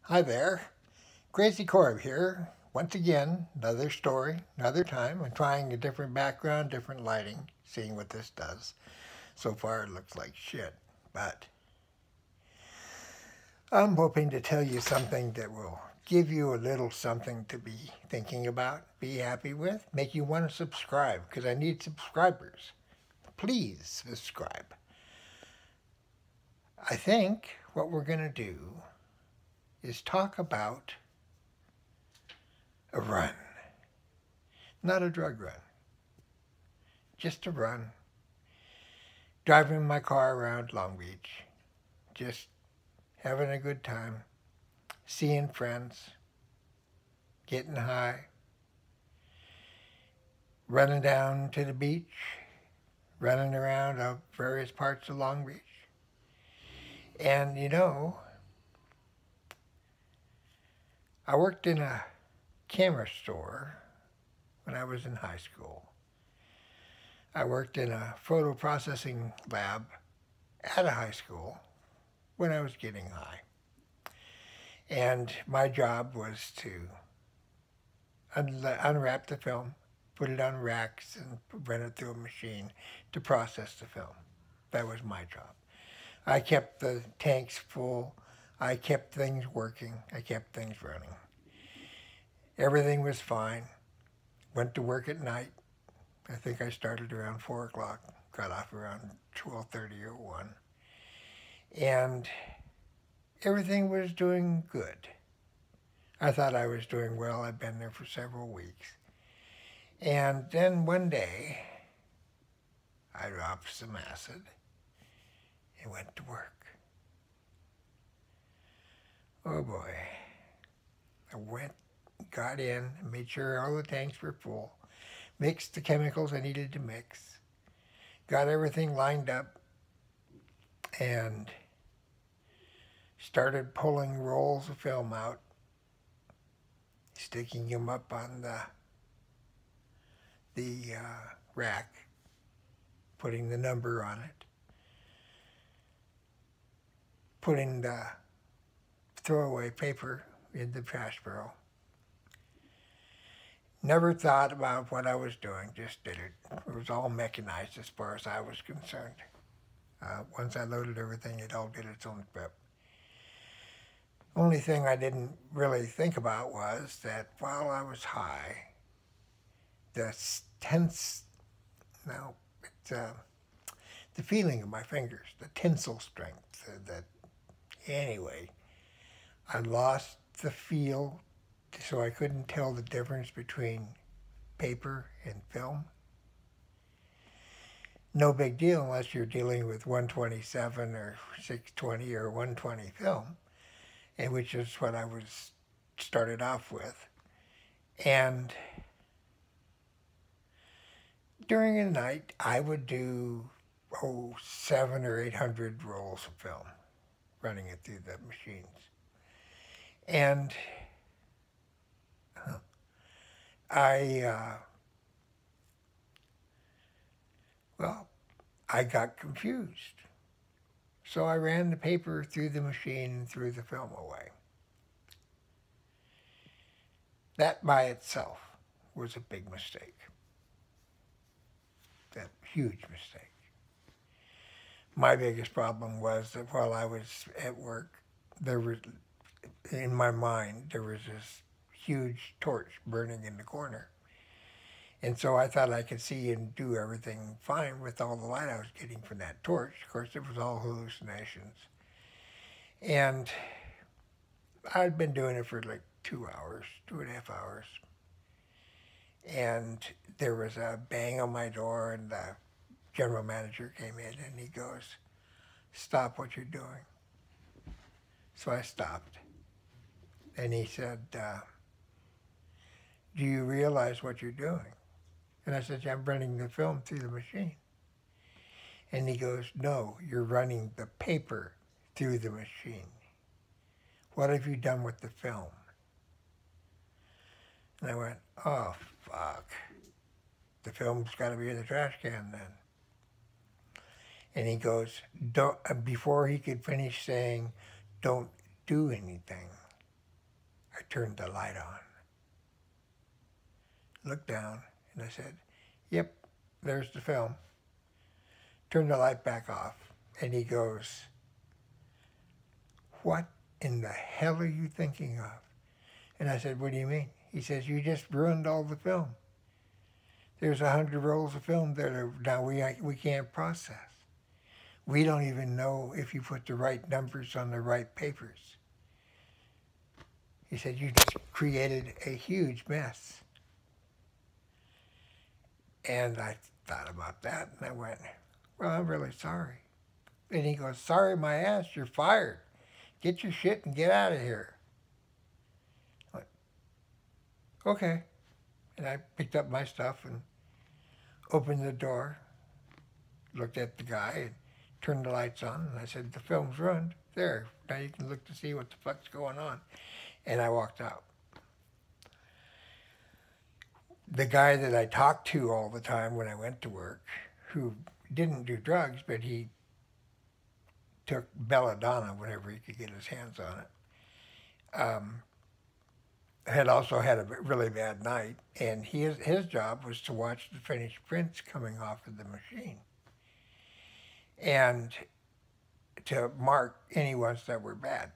Hi there, Crazy Corb here. Once again, another story, another time. I'm trying a different background, different lighting, seeing what this does. So far, it looks like shit, but I'm hoping to tell you something that will give you a little something to be thinking about, be happy with, make you want to subscribe, because I need subscribers. Please subscribe. I think what we're going to do is talk about a run, not a drug run. Just a run, driving my car around Long Beach, just having a good time, seeing friends, getting high, running down to the beach, running around various parts of Long Beach. And I worked in a camera store when I was in high school. I worked in a photo processing lab at a high school when I was getting high. And my job was to unwrap the film, put it on racks, and run it through a machine to process the film. That was my job. I kept the tanks full. I kept things working. I kept things running. Everything was fine. Went to work at night. I think I started around 4 o'clock, got off around 12:30 or 1. And everything was doing good. I thought I was doing well. I'd been there for several weeks. And then one day, I dropped some acid and went to work. Oh boy. I got in, made sure all the tanks were full, mixed the chemicals I needed to mix, got everything lined up, and started pulling rolls of film out, sticking them up on the rack, putting the number on it, putting the throwaway paper in the trash barrel. Never thought about what I was doing, just did it. It was all mechanized as far as I was concerned. Once I loaded everything, it all did its own prep. Only thing I didn't really think about was that while I was high, the tense, no, it's, the feeling of my fingers, the tensile strength, anyway, I lost the feel, so I couldn't tell the difference between paper and film. No big deal unless you're dealing with 127 or 620 or 120 film, and which is what I was started off with. And during the night, I would do 700 or 800 rolls of film, running it through the machines. And I got confused. So I ran the paper through the machine and threw the film away. That by itself was a big mistake. A huge mistake. My biggest problem was that while I was at work, in my mind, there was this huge torch burning in the corner. And so I thought I could see and do everything fine with all the light I was getting from that torch. Of course, it was all hallucinations. And I'd been doing it for like 2 hours, 2.5 hours. And there was a bang on my door, and the general manager came in, and he goes, "Stop what you're doing." So I stopped. And he said, "Do you realize what you're doing?" And I said, "I'm running the film through the machine." And he goes, "No, you're running the paper through the machine. What have you done with the film?" And I went, "Oh, fuck. The film's got to be in the trash can then." And he goes, before he could finish saying, "Don't do anything," turned the light on. Looked down, and I said, yep, there's the film. Turned the light back off, and he goes, what in the hell are you thinking of? And I said, what do you mean? He says, you just ruined all the film. There's 100 rolls of film that now we can't process. We don't even know if you put the right numbers on the right papers. He said, you just created a huge mess. And I thought about that, and I went, well, I'm really sorry. And he goes, sorry my ass, you're fired. Get your shit and get out of here. I went, okay. And I picked up my stuff and opened the door, looked at the guy, and turned the lights on, and I said, the film's ruined. There, now you can look to see what the fuck's going on. And I walked out. The guy that I talked to all the time when I went to work, who didn't do drugs, but he took belladonna whenever he could get his hands on it, had also had a really bad night, and his job was to watch the finished prints coming off of the machine and to mark any ones that were bad.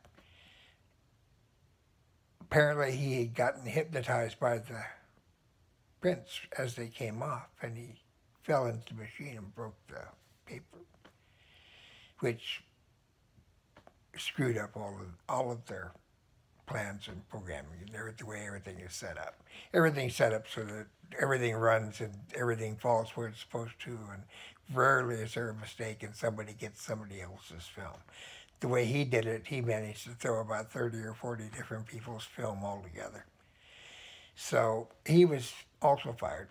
Apparently he had gotten hypnotized by the prints as they came off, and he fell into the machine and broke the paper, which screwed up all of their plans and programming and the way everything is set up. Everything's set up so that everything runs and everything falls where it's supposed to, and rarely is there a mistake and somebody gets somebody else's film. The way he did it, he managed to throw about 30 or 40 different people's film all together. So he was also fired,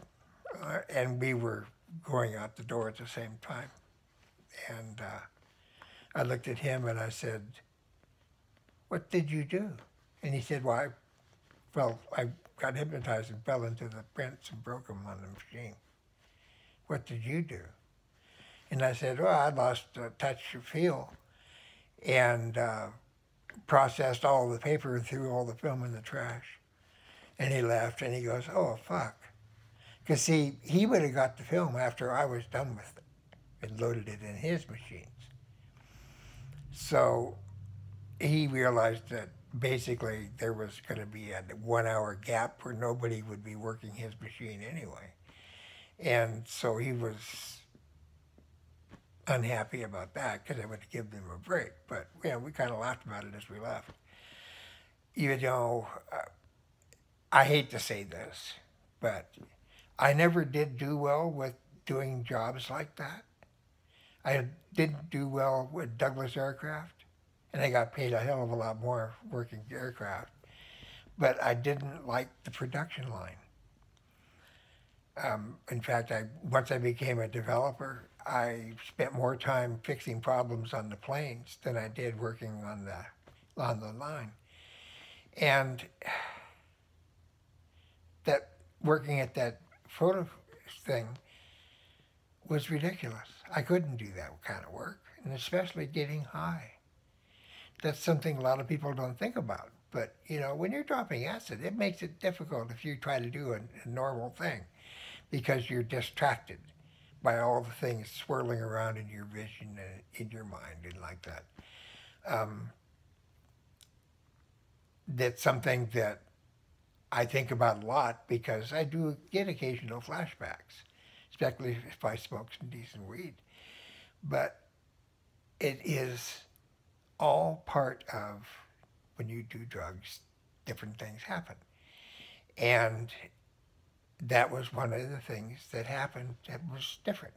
and we were going out the door at the same time. And I looked at him and I said, what did you do? And he said, well, I got hypnotized and fell into the prints and broke them on the machine. What did you do? And I said, well, I lost touch of feel and processed all the paper and threw all the film in the trash. And he laughed and he goes, oh, fuck. Because, see, he would have got the film after I was done with it and loaded it in his machines. So he realized that basically there was going to be a 1 hour gap where nobody would be working his machine anyway. And so he was unhappy about that because I would give them a break. But, yeah, we kind of laughed about it as we left. You know, I hate to say this, but I never did do well with doing jobs like that. I didn't do well with Douglas Aircraft, and I got paid a hell of a lot more working aircraft, but I didn't like the production line. In fact, once I became a developer, I spent more time fixing problems on the planes than I did working on the line. And that working at that photo thing was ridiculous. I couldn't do that kind of work, and especially getting high. That's something a lot of people don't think about. But, you know, when you're dropping acid, it makes it difficult if you try to do a normal thing because you're distracted by all the things swirling around in your vision and in your mind and like that. That's something that I think about a lot because I do get occasional flashbacks, especially if I smoke some decent weed. But it is all part of when you do drugs, different things happen. And that was one of the things that happened that was different.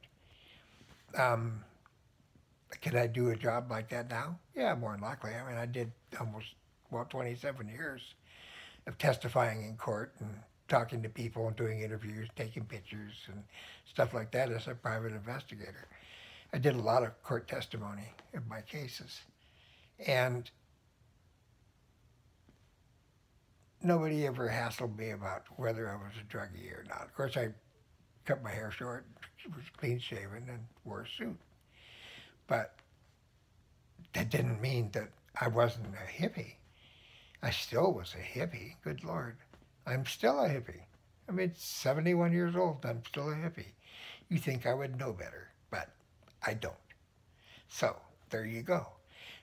Could I do a job like that now? Yeah, more than likely. I mean, I did almost, 27 years of testifying in court and talking to people and doing interviews, taking pictures and stuff like that as a private investigator. I did a lot of court testimony in my cases. And nobody ever hassled me about whether I was a druggie or not. Of course, I cut my hair short, was clean shaven, and wore a suit. But that didn't mean that I wasn't a hippie. I still was a hippie. Good Lord. I'm still a hippie. I mean, 71 years old. I'm still a hippie. You think I would know better, but I don't. So, there you go.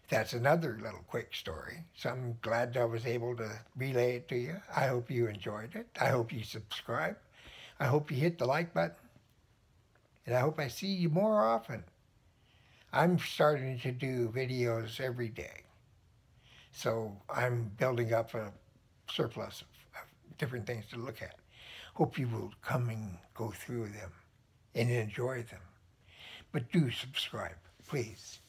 That's another little quick story. So I'm glad I was able to relay it to you. I hope you enjoyed it. I hope you subscribe. I hope you hit the like button. And I hope I see you more often. I'm starting to do videos every day. So I'm building up a surplus of different things to look at. Hope you will come and go through them and enjoy them. But do subscribe, please.